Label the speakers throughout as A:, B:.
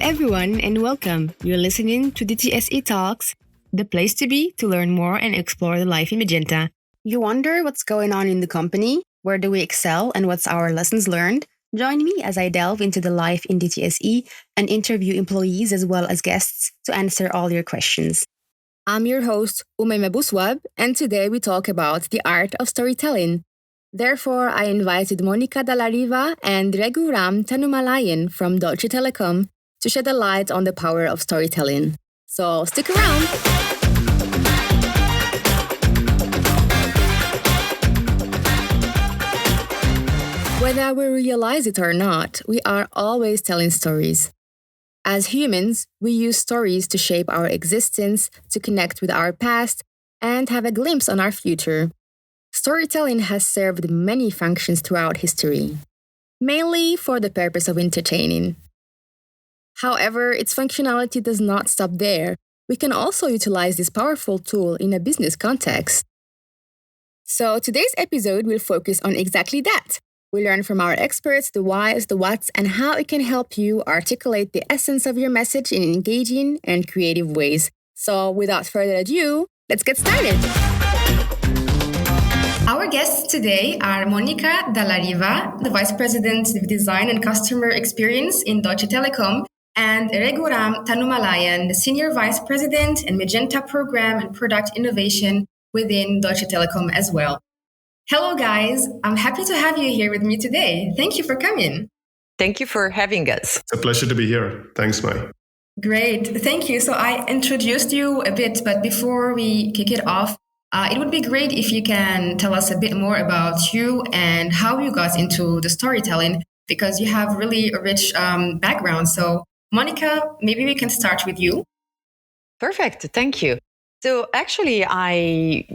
A: everyone, and welcome. You're listening to DTSE Talks, the place to be to learn more and explore the life in Magenta. You wonder what's going on in the company? Where do we excel and what's our lessons learned? Join me as I delve into the life in DTSE and interview employees as well as guests to answer all your questions. I'm your host, Umayma Buswab, and today we talk about the art of storytelling. Therefore, I invited Monica Dalla Riva and Raghuram Tanumalayan from Deutsche Telekom to shed a light on the power of storytelling. So stick around! Whether we realize it or not, we are always telling stories. As humans, we use stories to shape our existence, to connect with our past, and have a glimpse on our future. Storytelling has served many functions throughout history, mainly for the purpose of entertaining. However, its functionality does not stop there. We can also utilize this powerful tool in a business context. So today's episode will focus on exactly that. We learn from our experts the whys, the whats, and how it can help you articulate the essence of your message in engaging and creative ways. So without further ado, let's get started. Our guests today are Monica Dalla Riva, the Vice President of Design and Customer Experience in Deutsche Telekom, and Raghuram Tanumalayan, the Senior Vice President and Magenta Program and Product Innovation within Deutsche Telekom as well. Hello, guys. I'm happy to have you here with me today. Thank you for coming.
B: Thank you for having us.
C: It's a pleasure to be here. Thanks, Mai.
A: Great. Thank you. So I introduced you a bit, but before we kick it off, it would be great if you can tell us a bit more about you and how you got into the storytelling, because you have really a rich background. So, Monica, maybe we can start with you.
B: Perfect. Thank you. So actually, I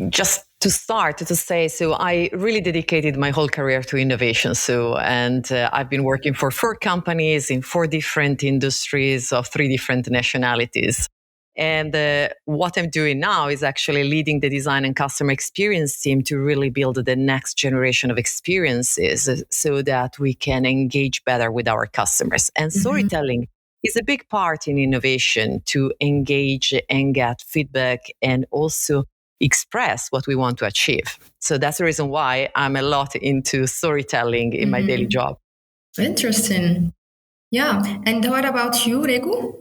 B: really dedicated my whole career to innovation. I've been working for 4 companies in 4 different industries of 3 different nationalities. And what I'm doing now is actually leading the design and customer experience team to really build the next generation of experiences so that we can engage better with our customers. And storytelling is a big part in innovation to engage and get feedback and also express what we want to achieve. So that's the reason why I'm a lot into storytelling in my daily job.
A: Interesting. Yeah. And what about you, Regu?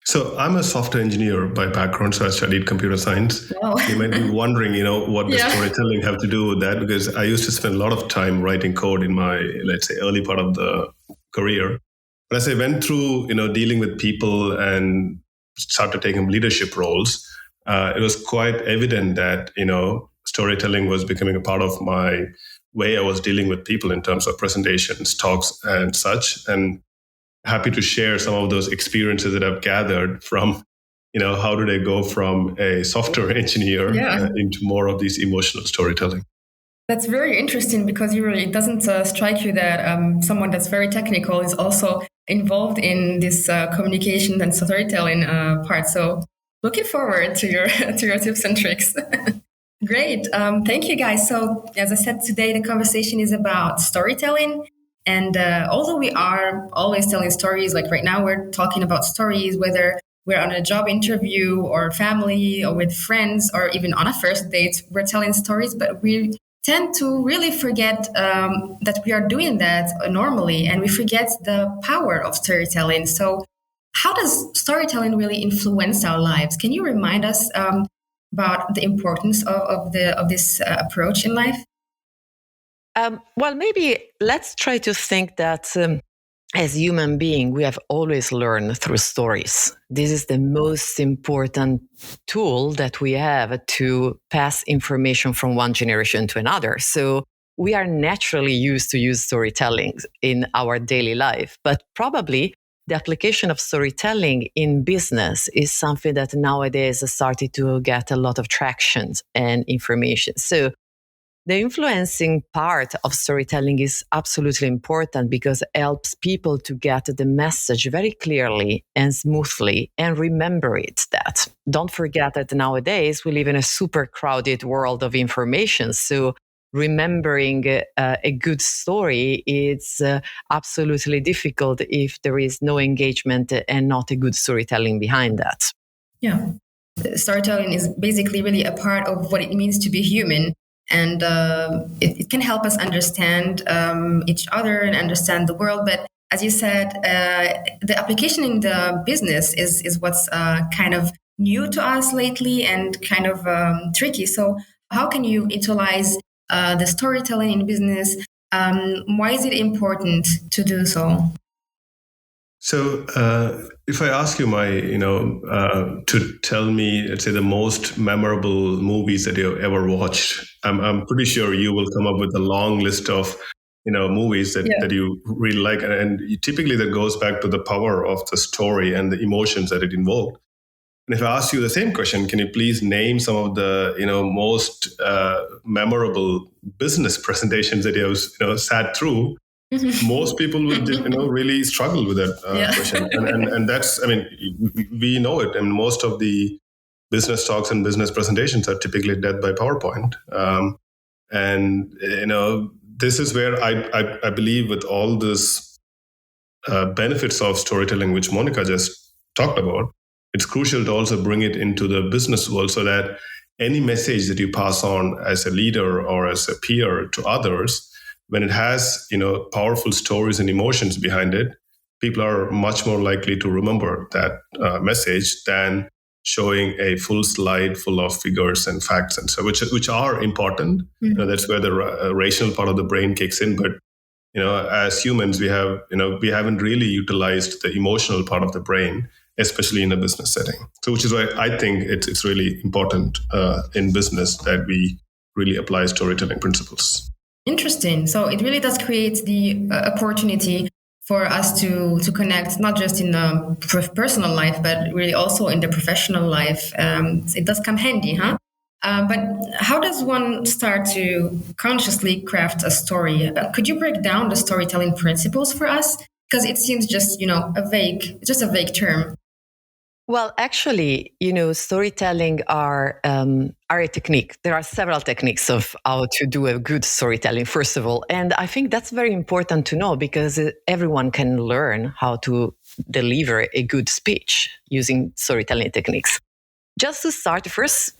C: So I'm a software engineer by background, so I studied computer science.
A: Wow.
C: You might be wondering, what does storytelling have to do with that? Because I used to spend a lot of time writing code in my, let's say, early part of the career. But as I went through, dealing with people and started taking leadership roles, it was quite evident that, storytelling was becoming a part of my way I was dealing with people in terms of presentations, talks, and such. And happy to share some of those experiences that I've gathered from, how did I go from a software engineer into more of these emotional storytelling.
A: That's very interesting because it doesn't strike you that someone that's very technical is also involved in this communication and storytelling part. So looking forward to your tips and tricks. Great. Thank you, guys. So as I said, today the conversation is about storytelling. And although we are always telling stories, like right now we're talking about stories, whether we're on a job interview or family or with friends or even on a first date, we're telling stories, but we tend to really forget that we are doing that normally, and we forget the power of storytelling. So how does storytelling really influence our lives? Can you remind us about the importance of this approach in life?
B: Well, maybe let's try to think that as human beings, we have always learned through stories. This is the most important tool that we have to pass information from one generation to another. So we are naturally used to use storytelling in our daily life, but probably the application of storytelling in business is something that nowadays has started to get a lot of traction and information. So the influencing part of storytelling is absolutely important because it helps people to get the message very clearly and smoothly and remember it. That don't forget that nowadays we live in a super crowded world of information. So remembering a good story is absolutely difficult if there is no engagement and not a good storytelling behind that.
A: Yeah. Storytelling is basically really a part of what it means to be human. And it can help us understand each other and understand the world. But as you said, the application in the business is what's kind of new to us lately and kind of tricky. So how can you utilize the storytelling in business? Why is it important to do so?
C: So, if I ask you, to tell me, let's say, the most memorable movies that you've ever watched, I'm pretty sure you will come up with a long list of, movies that you really like, and typically that goes back to the power of the story and the emotions that it invoked. And if I ask you the same question, can you please name some of the, most memorable business presentations that you have, sat through? Most people would really struggle with that question, and that's, I mean, we know it, and most of the business talks and business presentations are typically led by PowerPoint, and this is where I believe, with all this benefits of storytelling, which Monica just talked about, it's crucial to also bring it into the business world, so that any message that you pass on as a leader or as a peer to others, when it has powerful stories and emotions behind it, people are much more likely to remember that message than showing a full slide full of figures and facts, and so which are important. That's where the rational part of the brain kicks in. But as humans, we haven't really utilized the emotional part of the brain, especially in a business setting. So, which is why I think it's really important in business that we really apply storytelling principles.
A: Interesting. So it really does create the opportunity for us to connect, not just in the personal life, but really also in the professional life. It does come handy, huh? But how does one start to consciously craft a story? Could you break down the storytelling principles for us? Because it seems just a vague term.
B: Well, actually, storytelling are a technique. There are several techniques of how to do a good storytelling, first of all. And I think that's very important to know, because everyone can learn how to deliver a good speech using storytelling techniques. Just to start, first,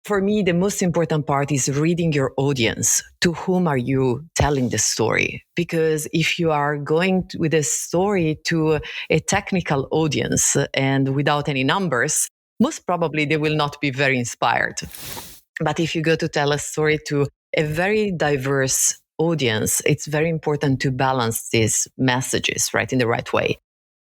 B: for me, the most important part is reading your audience. To whom are you telling the story? Because if you are going with a story to a technical audience and without any numbers, most probably they will not be very inspired. But if you go to tell a story to a very diverse audience, it's very important to balance these messages, right, in the right way.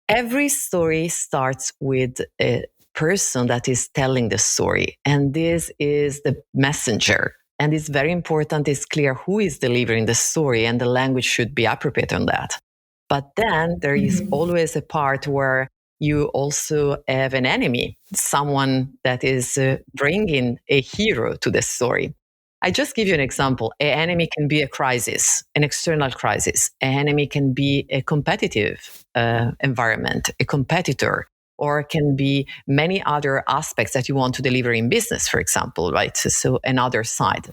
B: Every story starts with a person that is telling the story, and this is the messenger. And it's very important, it's clear who is delivering the story, and the language should be appropriate on that. But then there is always a part where you also have an enemy, someone that is bringing a hero to the story. I just give you an example. An enemy can be a crisis, an external crisis. An enemy can be a competitive environment, a competitor, or can be many other aspects that you want to deliver in business, for example, right? So another side.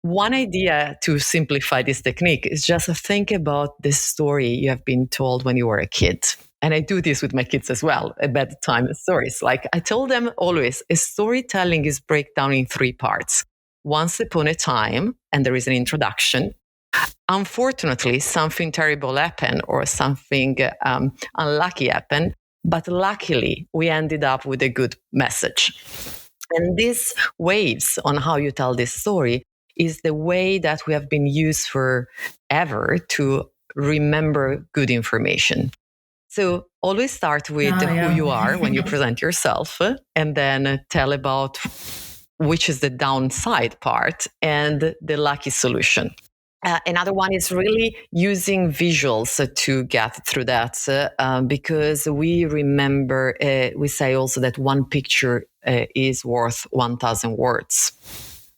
B: One idea to simplify this technique is just to think about the story you have been told when you were a kid. And I do this with my kids as well, at bedtime stories. Like I tell them always, a storytelling is breakdown in 3 parts. Once upon a time, and there is an introduction. Unfortunately, something terrible happened or something unlucky happened. But luckily, we ended up with a good message. And this waves on how you tell this story is the way that we have been used forever to remember good information. So always start with who you are when you present yourself, and then tell about which is the downside part and the lucky solution. Another one is really using visuals to get through that, because we remember, we say also that one picture is worth 1,000 words.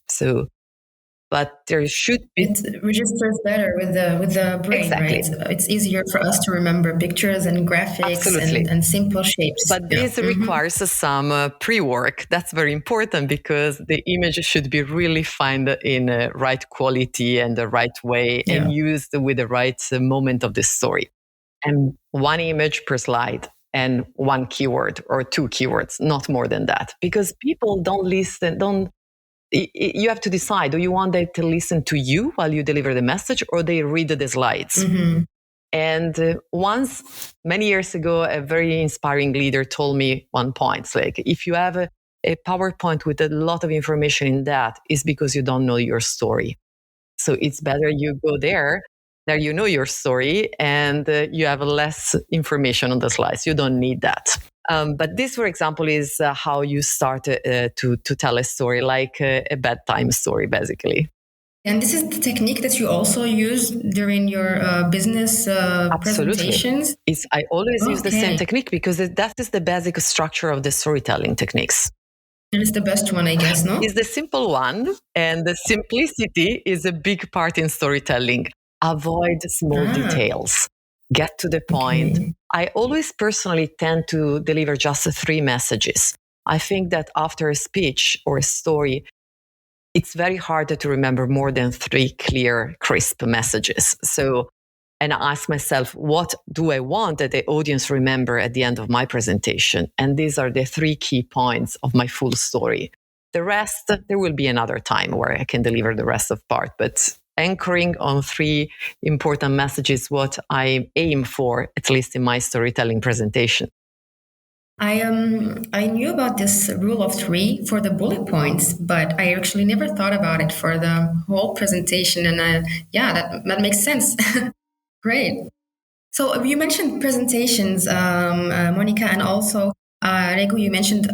B: So but there should be.
A: It registers better with the brain,
B: Exactly.
A: right? It's easier for us to remember pictures and graphics and simple shapes.
B: But this requires some pre-work. That's very important because the image should be really found in a right quality and the right way and used with the right moment of the story. And one image per slide and one keyword or two keywords, not more than that, because people don't listen, you have to decide, do you want them to listen to you while you deliver the message or they read the slides? Mm-hmm. And once, many years ago, a very inspiring leader told me one point, it's like, if you have a PowerPoint with a lot of information in that, it's because you don't know your story. So it's better you go there you know your story and you have less information on the slides. You don't need that. But this, for example, is how you start to tell a story, like a bedtime story, basically.
A: And this is the technique that you also use during your business presentations?
B: I always use the same technique because that is the basic structure of the storytelling techniques.
A: It's the best one, I guess, no?
B: It's the simple one, and the simplicity is a big part in storytelling. Avoid small details. Get to the point. Okay. I always personally tend to deliver just 3 messages. I think that after a speech or a story, it's very hard to remember more than 3 clear, crisp messages. So, and I ask myself, what do I want that the audience remember at the end of my presentation? And these are the 3 key points of my full story. The rest, there will be another time where I can deliver the rest of part, but anchoring on 3 important messages, what I aim for, at least in my storytelling presentation.
A: I knew about this rule of 3 for the bullet points, but I actually never thought about it for the whole presentation. And that makes sense. Great. So you mentioned presentations, Monica, and also Regu, you mentioned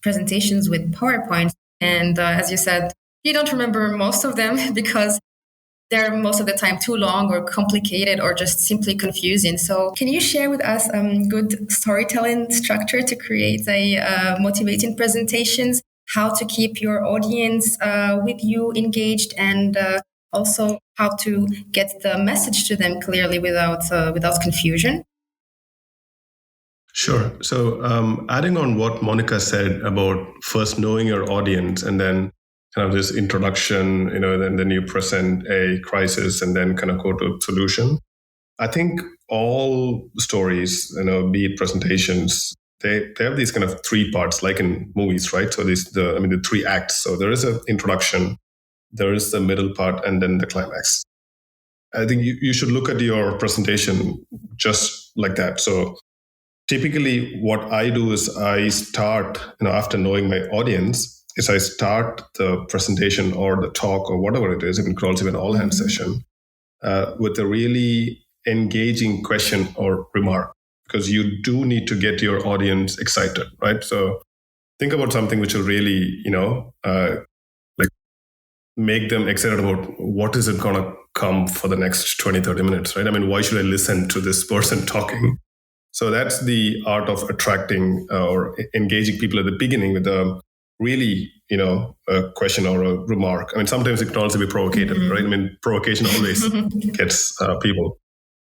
A: presentations with PowerPoint. And as you said, you don't remember most of them because they're most of the time too long or complicated or just simply confusing. So can you share with us good storytelling structure to create a motivating presentations, how to keep your audience with you engaged, and also how to get the message to them clearly without confusion?
C: Sure. So adding on what Monica said about first knowing your audience and then kind of this introduction, then you present a crisis and then kind of go to solution. I think all stories, be it presentations, they have these kind of 3 parts, like in movies, right? So the 3 acts. So there is an introduction, there is the middle part, and then the climax. I think you should look at your presentation just like that. So typically what I do is I start, after knowing my audience, I start the presentation or the talk or whatever it is, it could also be an all-hands session, with a really engaging question or remark, because you do need to get your audience excited, right? So think about something which will really, make them excited about what is it going to come for the next 20, 30 minutes, right? I mean, why should I listen to this person talking? So that's the art of attracting or engaging people at the beginning with a really, a question or a remark. I mean, sometimes it can also be provocative, right? I mean, provocation always gets people.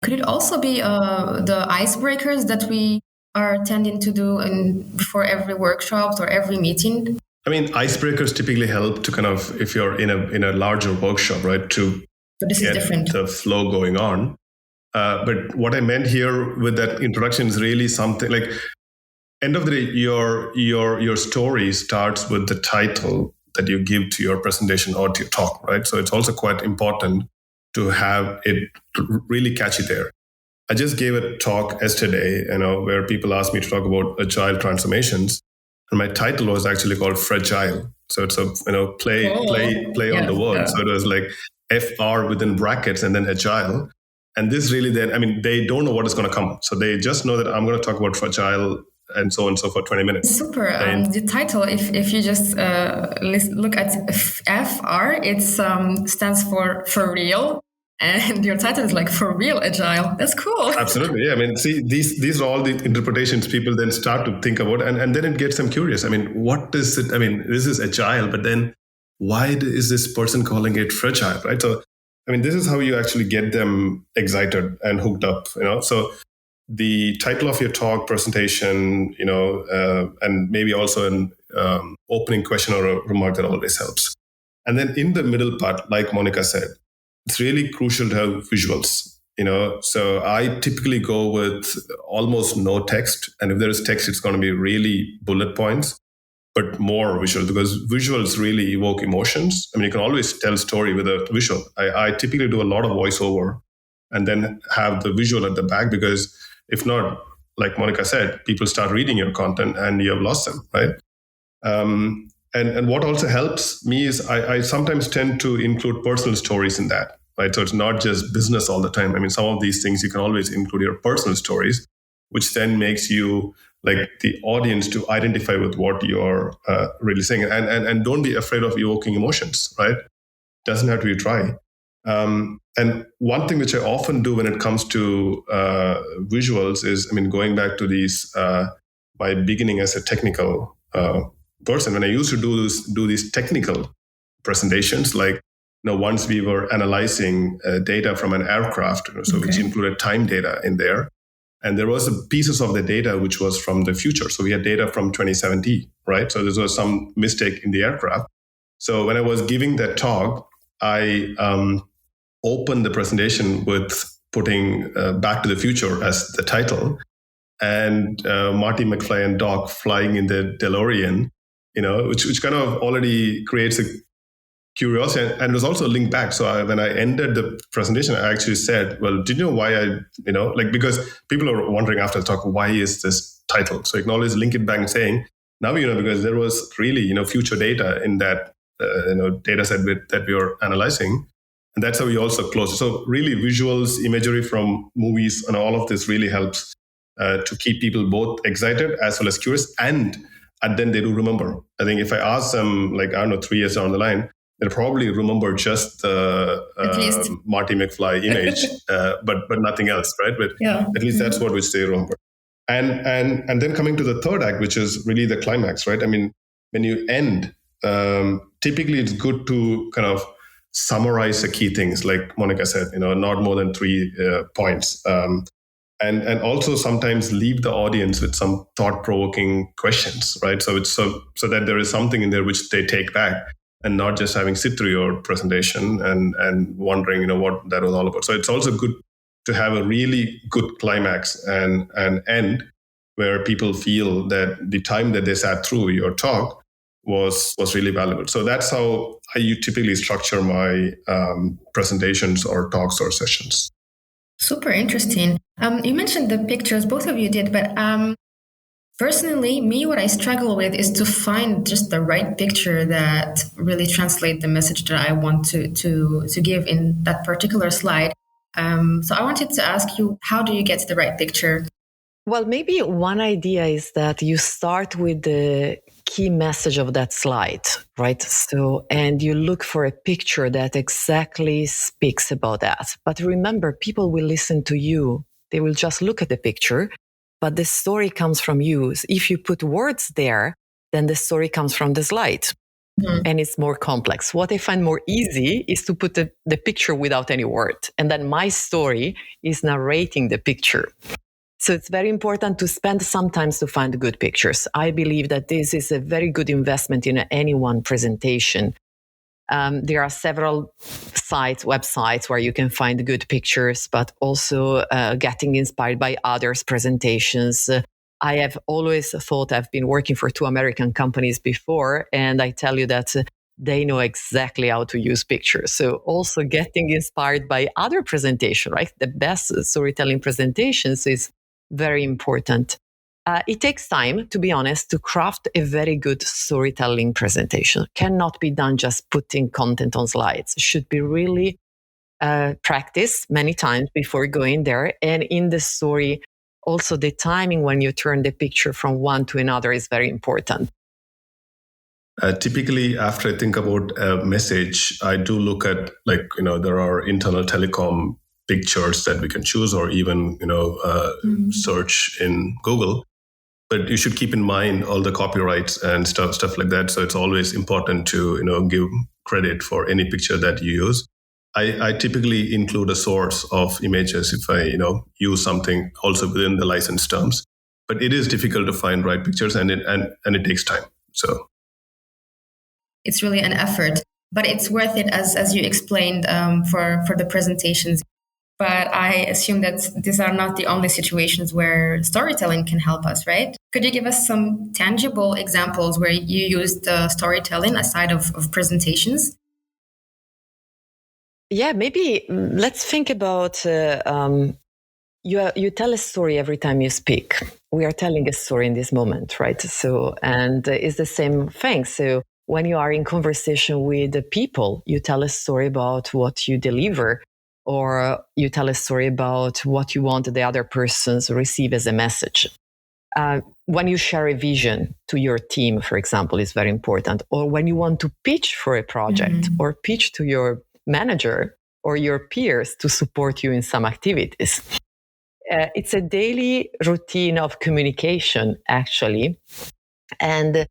A: Could it also be the icebreakers that we are tending to do before every workshop or every meeting?
C: I mean, icebreakers typically help to kind of, if you're in a larger workshop, right, to get the flow going on. But what I meant here with that introduction is really something like, end of the day, your story starts with the title that you give to your presentation or to your talk, right? So it's also quite important to have it really catchy there. I just gave a talk yesterday, where people asked me to talk about agile transformations, and my title was actually called Fragile. So it's a play on the word. Yeah. So it was like FR within brackets and then agile. And this really then, I mean, they don't know what is going to come. So they just know that I'm going to talk about fragile and so on and so for 20 minutes.
A: Super. The title, if you just look at FR, it stands for real. And your title is like For Real Agile. That's cool.
C: Absolutely. Yeah. I mean, see, these are all the interpretations people then start to think about. And then it gets them curious. I mean, what is it? I mean, this is agile, but then why is this person calling it fragile, right? So, I mean, this is how you actually get them excited and hooked up, So the title of your talk, presentation, and maybe also an opening question or a remark that always helps. And then in the middle part, like Monica said, it's really crucial to have visuals. So I typically go with almost no text. And if there is text, it's going to be really bullet points, but more visual, because visuals really evoke emotions. I mean, you can always tell a story with a visual. I typically do a lot of voiceover and then have the visual at the back, because if not, like Monica said, people start reading your content and you have lost them, right? And what also helps me is I sometimes tend to include personal stories in that. Right? So it's not just business all the time. I mean, some of these things you can always include your personal stories, which then makes you like the audience to identify with what you're really saying. And don't be afraid of evoking emotions, right? Doesn't have to be dry. And one thing which I often do when it comes to visuals is, I mean, going back to these, my beginning as a technical person, when I used to do these technical presentations, like, once we were analyzing data from an aircraft, which included time data in there. And there was pieces of the data which was from the future. So we had data from 2070, right? So there was some mistake in the aircraft. So when I was giving that talk, I opened the presentation with putting Back to the Future as the title, and Marty McFly and Doc flying in the DeLorean, which kind of already creates a curiosity, and it was also linked back. So when I ended the presentation, I actually said, well, did you know why because people are wondering after the talk, why is this title? So you can always link it back and saying, now because there was really, future data in that, data set that we were analyzing. And that's how we also close it. So really visuals, imagery from movies, and all of this really helps to keep people both excited as well as curious. And then they do remember. I think if I ask them, 3 years down the line, they'll probably remember just the Marty McFly image, but nothing else, right? But at least that's what which they remember. And then coming to the third act, which is really the climax, right? I mean, when you end, typically it's good to kind of summarize the key things, like Monica said, not more than 3 points. And also sometimes leave the audience with some thought-provoking questions, right? So it's so that there is something in there which they take back, and not just having sit through your presentation and wondering, what that was all about. So it's also good to have a really good climax and end where people feel that the time that they sat through your talk was really valuable. So that's how I typically structure my presentations or talks or sessions.
A: Super interesting. You mentioned the pictures, both of you did, but personally, what I struggle with is to find just the right picture that really translates the message that I want to give in that particular slide. So I wanted to ask you, how do you get the right picture?
B: Well, maybe one idea is that you start with the key message of that slide, right? So, and you look for a picture that exactly speaks about that. But remember, people will listen to you. They will just look at the picture, but the story comes from you. If you put words there, then the story comes from the slide. Mm-hmm. And it's more complex. What I find more easy is to put the picture without any word. And then my story is narrating the picture. So it's very important to spend some time to find good pictures. I believe that this is a very good investment in any one presentation. There are several websites where you can find good pictures, but also getting inspired by others' presentations. I have always thought I've been working for 2 American companies before, and I tell you that they know exactly how to use pictures. So also getting inspired by other presentations, right? The best storytelling presentations is very important. It takes time, to be honest, to craft a very good storytelling presentation. Cannot be done just putting content on slides. It should be really practiced many times before going there. And in the story, also the timing when you turn the picture from one to another is very important.
C: Typically, after I think about a message, I do look at, there are internal telecom pictures that we can choose, or even, search in Google. But you should keep in mind all the copyrights and stuff like that. So it's always important to, give credit for any picture that you use. I typically include a source of images if I, use something also within the license terms. But it is difficult to find right pictures, and it takes time. So
A: it's really an effort, but it's worth it as you explained for the presentations. But I assume that these are not the only situations where storytelling can help us, right? Could you give us some tangible examples where you used storytelling aside of presentations?
B: Yeah, maybe let's think about you tell a story every time you speak. We are telling a story in this moment, right? So, and it's the same thing. So when you are in conversation with the people, you tell a story about what you deliver, or you tell a story about what you want the other person to receive as a message. When you share a vision to your team, for example, is very important. Or when you want to pitch for a project or pitch to your manager or your peers to support you in some activities. It's a daily routine of communication, actually. And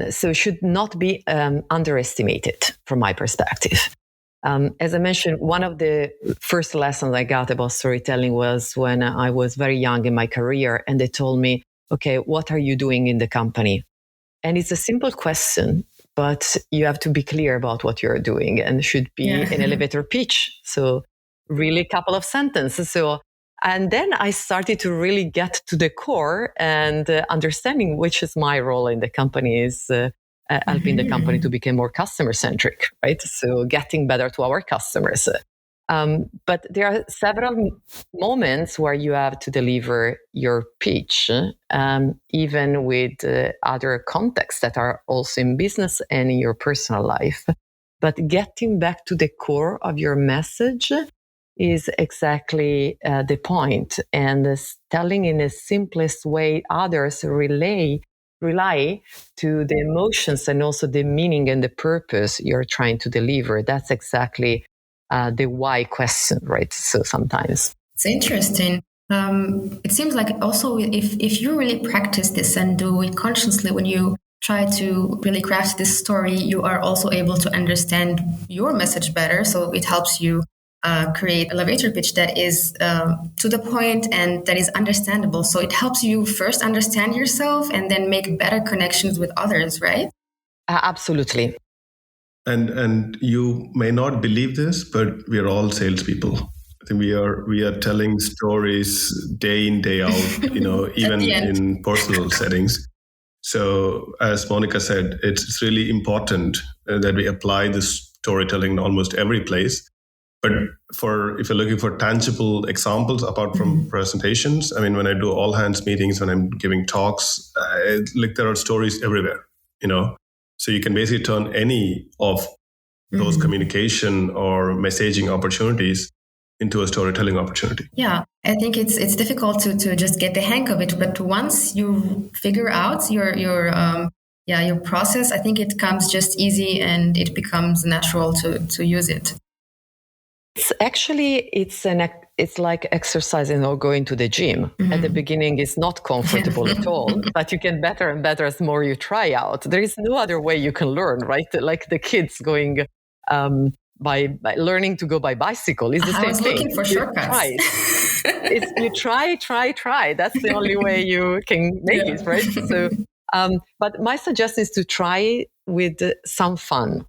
B: so should not be underestimated from my perspective. As I mentioned, one of the first lessons I got about storytelling was when I was very young in my career, and they told me, okay, what are you doing in the company? And it's a simple question, but you have to be clear about what you're doing, and should be an elevator pitch. So really a couple of sentences. And then I started to really get to the core and understanding which is my role in the company is helping the company to become more customer centric, right? So getting better to our customers. But there are several moments where you have to deliver your pitch, even with other contexts that are also in business and in your personal life. But getting back to the core of your message is exactly the point. And telling in the simplest way others rely to the emotions and also the meaning and the purpose you're trying to deliver. That's exactly the why question, right? So sometimes.
A: It's interesting. It seems like also if you really practice this and do it consciously, when you try to really craft this story, you are also able to understand your message better. So it helps you create elevator pitch that is to the point and that is understandable. So it helps you first understand yourself and then make better connections with others, right?
B: Absolutely.
C: And you may not believe this, but we are all salespeople. I think we are telling stories day in, day out, even in personal settings. So as Monica said, it's really important that we apply this storytelling in almost every place. But if you're looking for tangible examples apart from presentations, I mean, when I do all hands meetings, when I'm giving talks, there are stories everywhere, So you can basically turn any of those communication or messaging opportunities into a storytelling opportunity.
A: Yeah, I think it's difficult to just get the hang of it, but once you figure out your process, I think it comes just easy and it becomes natural to use it.
B: It's like exercising or going to the gym. At the beginning, it's not comfortable at all, but you get better and better as more you try out. There is no other way you can learn, right? Like the kids going by learning to go by bicycle. It's the same thing. I was
A: looking for shortcuts.
B: You try. That's the only way you can make it, right? So, but my suggestion is to try with some fun.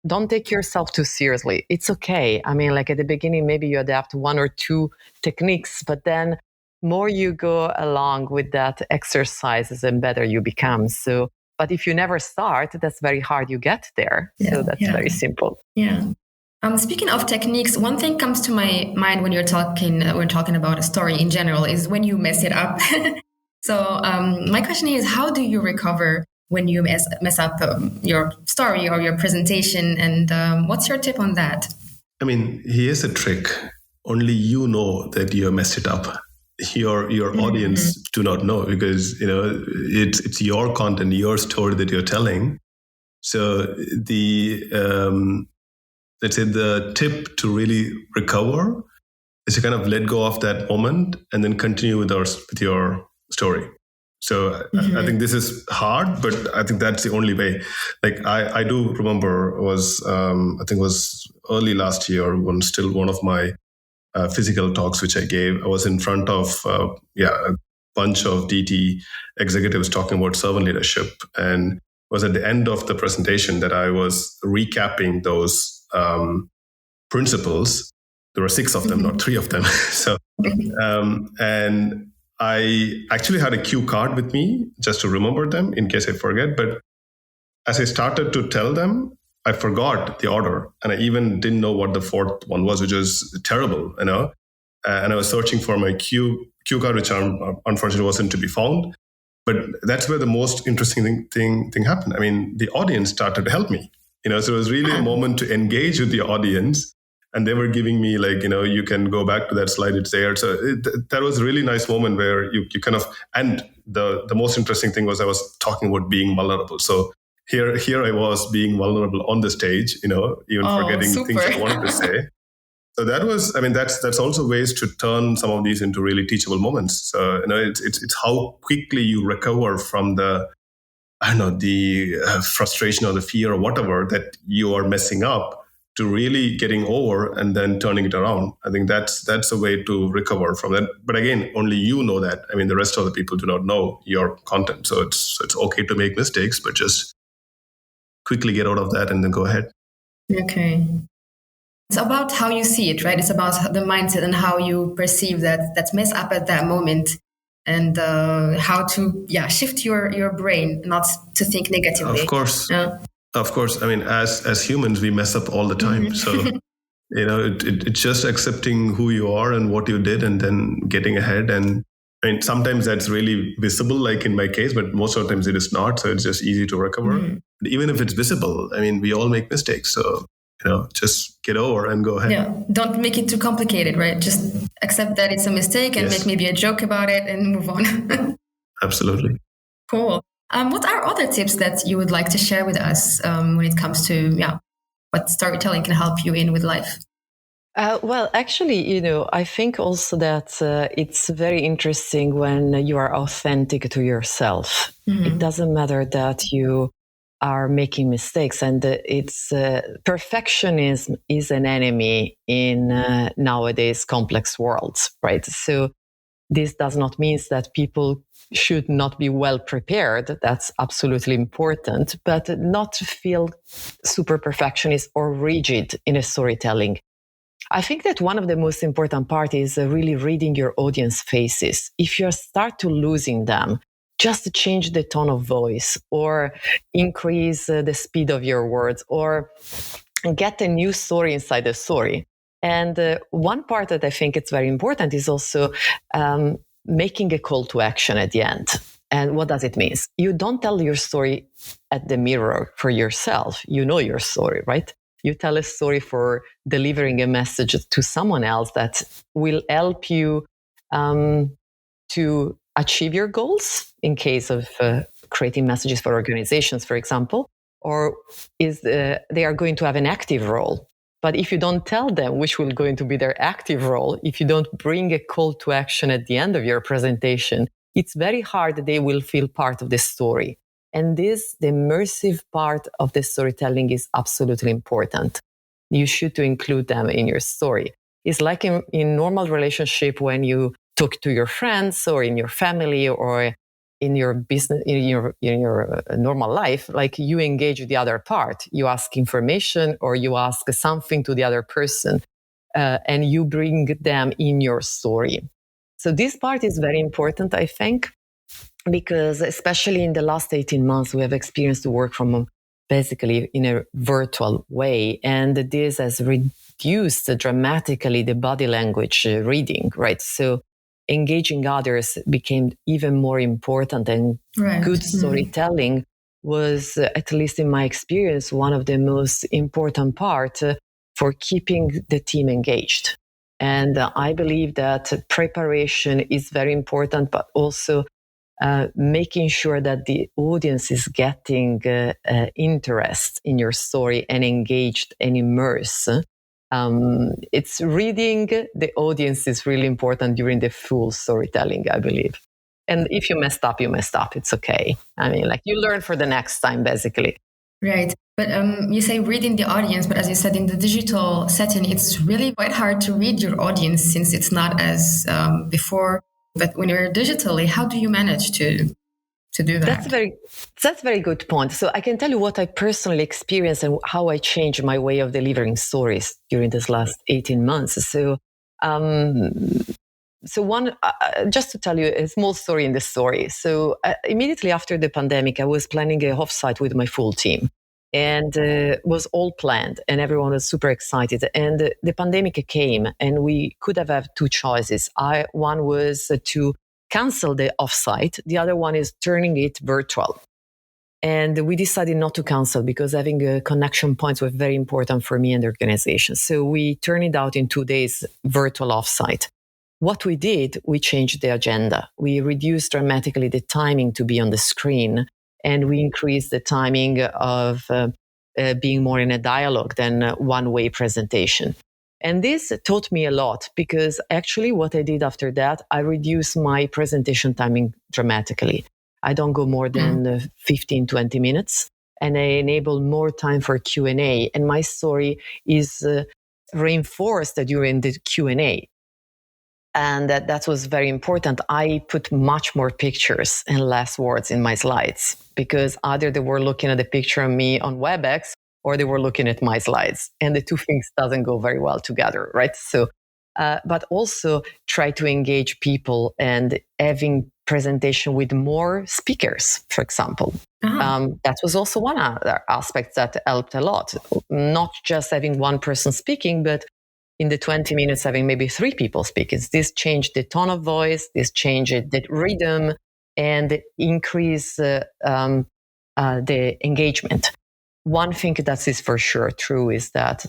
B: Don't take yourself too seriously. It's okay. I mean, like at the beginning, maybe you adapt one or two techniques, but then more you go along with that exercises and better you become. So, but if you never start, that's very hard. You get there. So that's very simple.
A: Yeah. Speaking of techniques, one thing comes to my mind when we're talking about a story in general is when you mess it up. So my question is, how do you recover when you mess up your story or your presentation? And what's your tip on that?
C: I mean, here's a trick. Only you know that you messed it up. Your audience do not know because, it's your content, your story that you're telling. So let's say the tip to really recover is to kind of let go of that moment and then continue with your story. So I think this is hard, but I think that's the only way. Like I do remember I think it was early last year when still one of my physical talks which I gave. I was in front of a bunch of DT executives talking about servant leadership, and it was at the end of the presentation that I was recapping those principles. There were 6 of them, not 3 of them. So, and I actually had a cue card with me just to remember them in case I forget. But as I started to tell them, I forgot the order, and I even didn't know what the 4th one was, which was terrible, you know. And I was searching for my cue card, which unfortunately wasn't to be found. But that's where the most interesting thing happened. I mean, the audience started to help me, you know. So it was really a moment to engage with the audience, and they were giving me like, you know, you can go back to that slide; it's there. So that was a really nice moment where you kind of. And the most interesting thing was I was talking about being vulnerable. So here I was being vulnerable on the stage, you know, even forgetting things I wanted to say. So that was, I mean, that's also ways to turn some of these into really teachable moments. So, you know, it's how quickly you recover from the, I don't know, the frustration or the fear or whatever that you are messing up to really getting over and then turning it around. I think that's a way to recover from that. But again, only you know that. I mean, the rest of the people do not know your content. So it's okay to make mistakes, but just quickly get out of that and then go ahead.
A: Okay. It's about how you see it, right? It's about the mindset and how you perceive that mess up at that moment, and how to shift your brain not to think negatively.
C: Of course. Of course. I mean, as humans, we mess up all the time. So, you know, it's just accepting who you are and what you did and then getting ahead. And I mean, sometimes that's really visible, like in my case, but most of the times it is not. So it's just easy to recover. But even if it's visible, I mean, we all make mistakes. So, you know, just get over and go ahead.
A: Yeah, don't make it too complicated, right? Just accept that it's a mistake and make maybe a joke about it and move on.
C: Absolutely.
A: Cool. What are other tips that you would like to share with us when it comes to what storytelling can help you in with life?
B: Well, actually, you know, I think also that it's very interesting when you are authentic to yourself. It doesn't matter that you are making mistakes, and it's perfectionism is an enemy in nowadays complex worlds, right? So this does not mean that people should not be well prepared. That's absolutely important, but not to feel super perfectionist or rigid in a storytelling. I think that one of the most important part is really reading your audience faces. If you start to losing them, just change the tone of voice or increase the speed of your words or get a new story inside the story. And one part that I think it's very important is also making a call to action at the end. And what does it mean? You don't tell your story at the mirror for yourself. You know your story, right? You tell a story for delivering a message to someone else that will help you to achieve your goals in case of creating messages for organizations, for example, or they are going to have an active role. But if you don't tell them which will going to be their active role, if you don't bring a call to action at the end of your presentation, it's very hard that they will feel part of the story. And the immersive part of the storytelling is absolutely important. You should to include them in your story. It's like in normal relationship when you talk to your friends or in your family or in your business, in your normal life, like you engage with the other part. You ask information or you ask something to the other person and you bring them in your story. So this part is very important, I think, because especially in the last 18 months, we have experienced to work from basically in a virtual way. And this has reduced dramatically the body language reading, right? So engaging others became even more important, and good storytelling was, at least in my experience, one of the most important part for keeping the team engaged. And I believe that preparation is very important, but also making sure that the audience is getting interest in your story and engaged and immersed. It's reading the audience is really important during the full storytelling, I believe. And if you messed up, you messed up. It's okay. I mean, like, you learn for the next time, basically.
A: Right. But you say reading the audience, but as you said, in the digital setting, it's really quite hard to read your audience since it's not as before. But when you're digitally, how do you manage to do that?
B: That's a very good point. So I can tell you what I personally experienced and how I changed my way of delivering stories during this last 18 months. So one, just to tell you a small story in the story. So immediately after the pandemic, I was planning a offsite with my full team, and was all planned, and everyone was super excited. And the pandemic came, and we could have had two choices. One was to cancel the offsite. The other one is turning it virtual. And we decided not to cancel because having a connection points was very important for me and the organization. So we turned it out in 2 days virtual offsite. What we did, we changed the agenda. We reduced dramatically the timing to be on the screen, and we increased the timing of being more in a dialogue than a one-way presentation. And this taught me a lot because actually what I did after that, I reduced my presentation timing dramatically. I don't go more than 15, 20 minutes, and I enable more time for Q&A. And my story is reinforced during the Q&A. And that was very important. I put much more pictures and less words in my slides because either they were looking at the picture of me on WebEx or they were looking at my slides. And the two things doesn't go very well together, right? So, but also try to engage people and having presentation with more speakers, for example. That was also one other aspect that helped a lot. Not just having one person speaking, but in the 20 minutes having maybe 3 people speaking. This changed the tone of voice, this changed the rhythm, and increase the engagement. One thing that is for sure true is that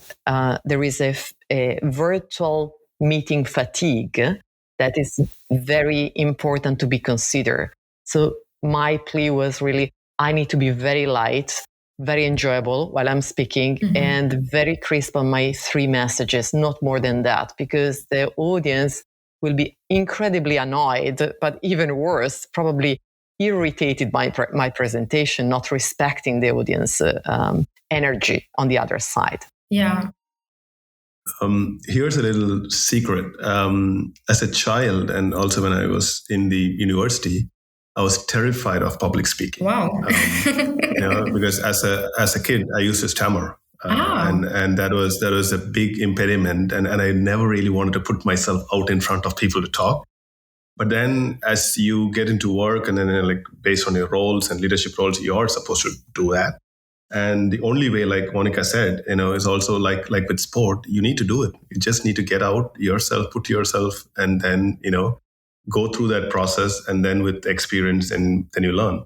B: there is a virtual meeting fatigue that is very important to be considered. So my plea was really, I need to be very light, very enjoyable while I'm speaking, and very crisp on my 3 messages, not more than that, because the audience will be incredibly annoyed, but even worse, probably irritated by my presentation, not respecting the audience energy on the other side.
A: Yeah.
C: Here's a little secret. As a child, and also when I was in the university, I was terrified of public speaking.
A: Wow.
C: Because as a kid, I used to stammer, and that was a big impediment, and I never really wanted to put myself out in front of people to talk. But then, as you get into work, and then like based on your roles and leadership roles, you are supposed to do that. And the only way, like Monica said, is also like with sport, you need to do it. You just need to get out yourself, put yourself, and then go through that process, and then with experience, and then you learn.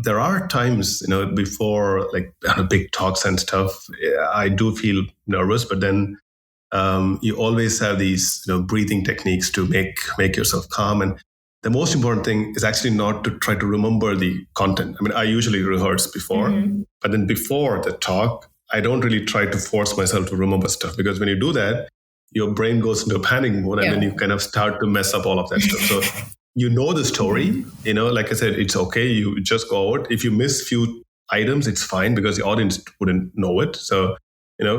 C: There are times, before like big talks and stuff, I do feel nervous, but then you always have these breathing techniques to make yourself calm. And the most important thing is actually not to try to remember the content. I mean, I usually rehearse before, but then before the talk, I don't really try to force myself to remember stuff, because when you do that, your brain goes into a panic mode, and then you kind of start to mess up all of that stuff. So the story, like I said, it's okay. You just go out. If you miss few items, it's fine, because the audience wouldn't know it. So,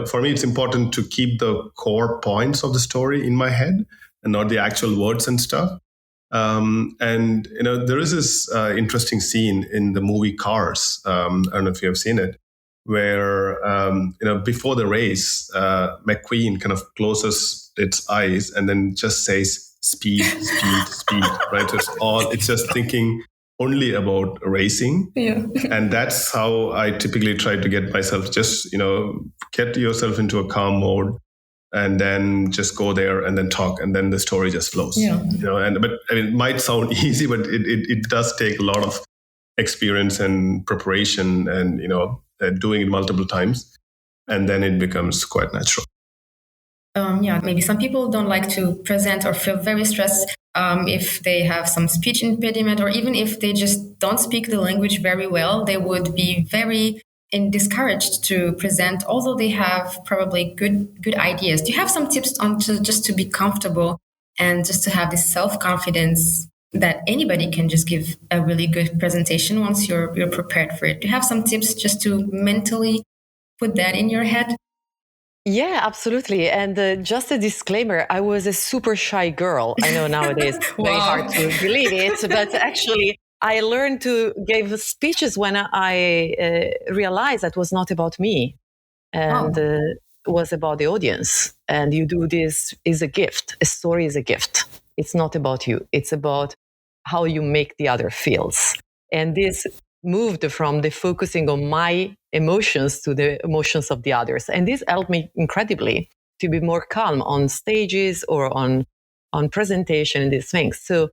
C: for me, it's important to keep the core points of the story in my head and not the actual words and stuff. And there is this interesting scene in the movie Cars. I don't know if you have seen it, where before the race, McQueen kind of closes its eyes and then just says speed, speed, speed. Right? It's just thinking only about racing.
A: Yeah.
C: And that's how I typically try to get myself, just get yourself into a calm mode, and then just go there and then talk, and then the story just flows.
A: Yeah.
C: But I mean, it might sound easy, but it does take a lot of experience and preparation, and doing it multiple times, and then it becomes quite natural.
A: Maybe some people don't like to present or feel very stressed if they have some speech impediment, or even if they just don't speak the language very well. They would be very discouraged to present, although they have probably good ideas. Do you have some tips on just to be comfortable and just to have this self-confidence that anybody can just give a really good presentation once you're prepared for it? Do you have some tips just to mentally put that in your head?
B: Yeah, absolutely. And just a disclaimer, I was a super shy girl. I know nowadays it's very hard to believe it, but actually I learned to give speeches when I realized that was not about me and was about the audience. And you do this is a gift. A story is a gift. It's not about you. It's about how you make the other feels. And this moved from the focusing on my emotions to the emotions of the others. And this helped me incredibly to be more calm on stages or on presentation and these things. So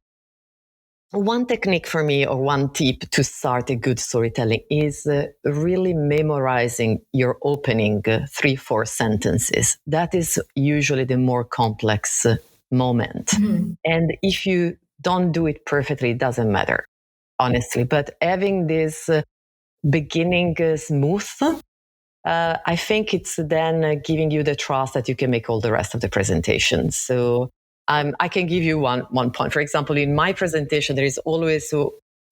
B: one technique for me, or one tip to start a good storytelling, is really memorizing your opening 3-4 sentences. That is usually the more complex moment. Mm-hmm. And if you don't do it perfectly, it doesn't matter, honestly. But having this beginning smooth, I think it's then giving you the trust that you can make all the rest of the presentation. So I can give you one point. For example, in my presentation, there is always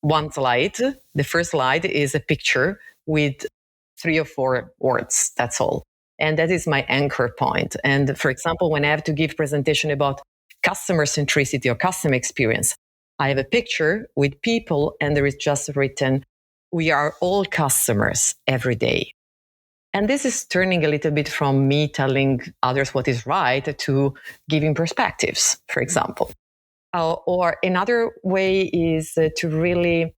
B: one slide. The first slide is a picture with 3 or 4 words. That's all. And that is my anchor point. And for example, when I have to give presentation about customer centricity or customer experience, I have a picture with people and there is just written, "We are all customers every day." And this is turning a little bit from me telling others what is right to giving perspectives, for example. Or another way is to really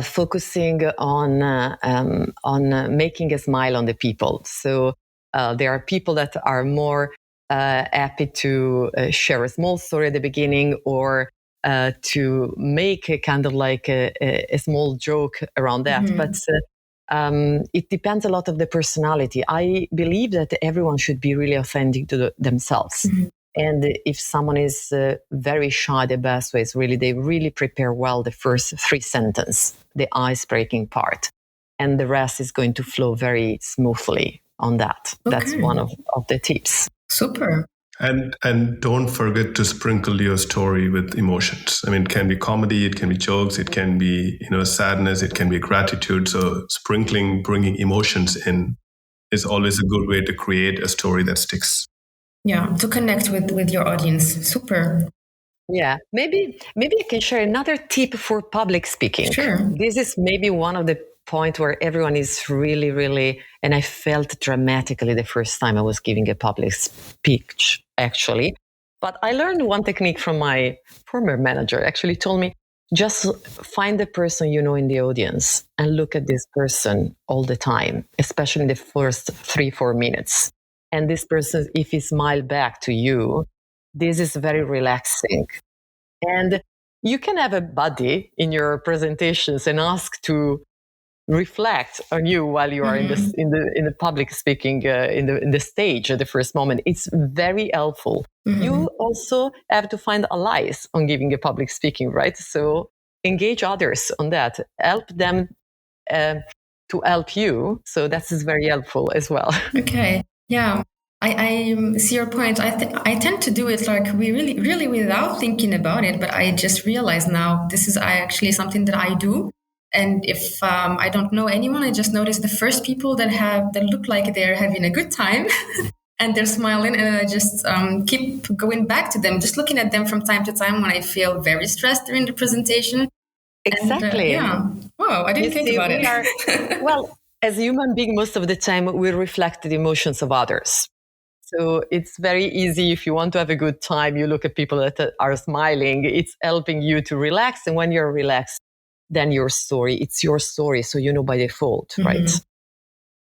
B: focusing on making a smile on the people. So there are people that are more happy to share a small story at the beginning, or to make a kind of like a small joke around that. Mm-hmm. But it depends a lot of the personality. I believe that everyone should be really authentic to themselves. Mm-hmm. And if someone is very shy, the best way is really, they really prepare well the first 3 sentences, the ice-breaking part. And the rest is going to flow very smoothly on that. Okay. That's one of the tips.
A: Super.
C: And don't forget to sprinkle your story with emotions. I mean, it can be comedy, it can be jokes, it can be, sadness, it can be gratitude. So bringing emotions in is always a good way to create a story that sticks.
A: Yeah, to connect with your audience. Super.
B: Yeah, maybe I can share another tip for public speaking.
A: Sure.
B: This is maybe one of the point where everyone is really, really, and I felt dramatically the first time I was giving a public speech, actually. But I learned one technique from my former manager. Actually told me, just find the person you know in the audience and look at this person all the time, especially in the first 3-4 minutes. And this person, if he smile back to you, this is very relaxing. And you can have a buddy in your presentations and ask to reflect on you while you are mm-hmm. in the public speaking in the stage at the first moment. It's very helpful. Mm-hmm. You also have to find allies on giving a public speaking, right? So engage others on that. Help them to help you. So that is very helpful as well.
A: Okay. Yeah. I see your point. I tend to do it like really without thinking about it, but I just realized now this is actually something that I do. And if I don't know anyone, I just notice the first people that look like they're having a good time and they're smiling, and I just keep going back to them, just looking at them from time to time when I feel very stressed during the presentation.
B: Exactly.
A: And, wow, I didn't think about it.
B: Well, as a human being, most of the time we reflect the emotions of others. So it's very easy. If you want to have a good time, you look at people that are smiling. It's helping you to relax. And when you're relaxed, then it's your story. So you know by default, mm-hmm. right?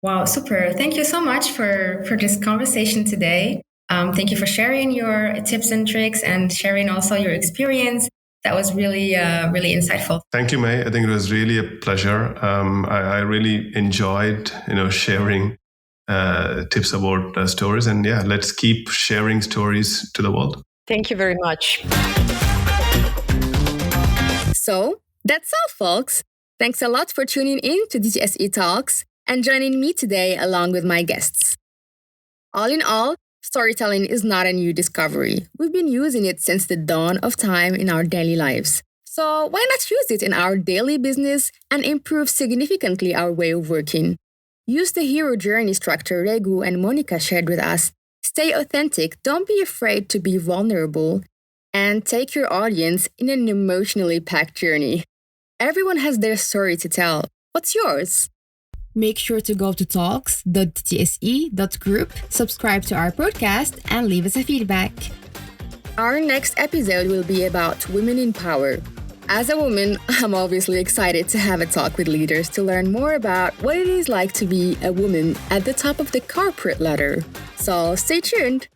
A: Wow, super. Thank you so much for this conversation today. Thank you for sharing your tips and tricks and sharing also your experience. That was really, really insightful.
C: Thank you, May. I think it was really a pleasure. I really enjoyed, sharing tips about stories. And yeah, let's keep sharing stories to the world.
B: Thank you very much.
A: So that's all, folks. Thanks a lot for tuning in to DTSE Talks and joining me today along with my guests. All in all, Storytelling is not a new discovery. We've been using it since the dawn of time in our daily lives. So why not use it in our daily business and improve significantly our way of working? Use the hero journey structure Regu and Monica shared with us. Stay authentic, don't be afraid to be vulnerable, and take your audience in an emotionally packed journey. Everyone has their story to tell. What's yours? Make sure to go to talks.dtse.group, subscribe to our podcast, and leave us a feedback. Our next episode will be about women in power. As a woman, I'm obviously excited to have a talk with leaders to learn more about what it is like to be a woman at the top of the corporate ladder. So stay tuned.